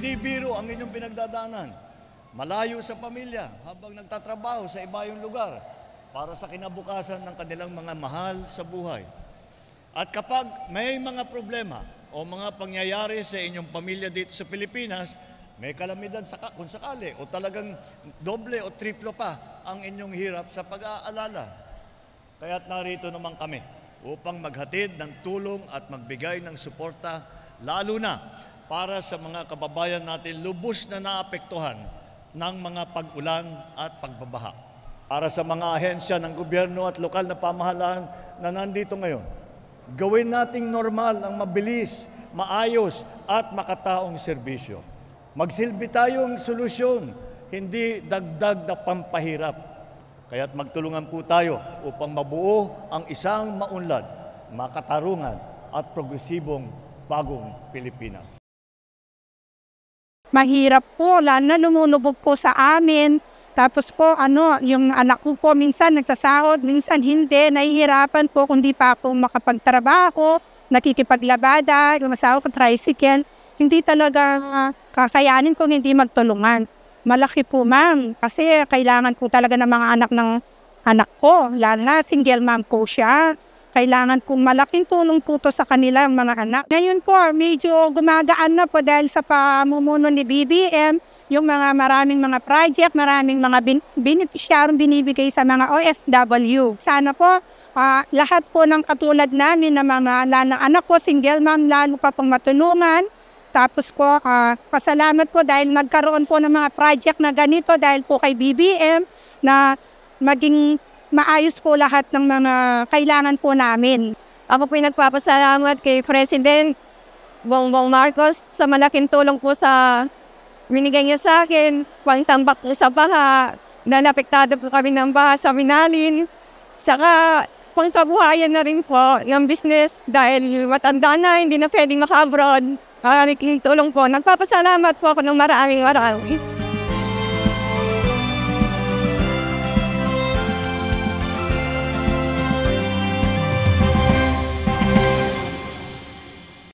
Hindi biro ang inyong pinagdadaanan. Malayo sa pamilya habang nagtatrabaho sa ibayong lugar para sa kinabukasan ng kanilang mga mahal sa buhay. At kapag may mga problema o mga pangyayari sa inyong pamilya dito sa Pilipinas, may kalamidad kung sakali o talagang doble o triplo pa ang inyong hirap sa pag-aalala. Kaya't narito naman kami upang maghatid ng tulong at magbigay ng suporta, lalo na para sa mga kababayan natin lubos na naapektuhan ng mga pag-ulan at pagbabaha. Para sa mga ahensya ng gobyerno at lokal na pamahalaan na nandito ngayon, gawin nating normal ang mabilis, maayos at makataong serbisyo. Magsilbi tayong solusyon, hindi dagdag na pampahirap. Kaya't magtulungan po tayo upang mabuo ang isang maunlad, makatarungan at progresibong bagong Pilipinas. Mahirap po, lalo na lumulubog po sa amin. Tapos po, yung anak ko po minsan nagsasahod, minsan hindi, nahihirapan po kung di pa ako makapagtrabaho, nakikipaglabada, yung asawa ko tricycle, hindi talaga kakayanin kung hindi magtulungan. Malaki po, ma'am, kasi kailangan po talaga ng mga anak ng anak ko, lalo na single mom po siya. Kailangan po malaking tulong po to sa kanilang mga anak. Ngayon po, medyo gumagaan na po dahil sa pamumuno ni BBM, yung maraming mga project, maraming mga beneficiaryong binibigay sa mga OFW. Sana po, lahat po ng katulad namin na mga anak ko, single mom, lalo pa pong matulungan. Tapos po, pasalamat po dahil nagkaroon po ng mga project na ganito dahil po kay BBM na maging maayos po lahat ng mga kailangan po namin. Ako po nagpapasalamat kay President Bongbong Marcos sa malaking tulong po sa binigay niya sa akin, pangtambak po sa baha, nalapektado po kami ng baha sa Minalin. Saka pangkabuhayan na rin po ng business dahil matanda na, hindi na pwedeng maka-abroad. Tulong po. Nagpapasalamat po ako ng maraming.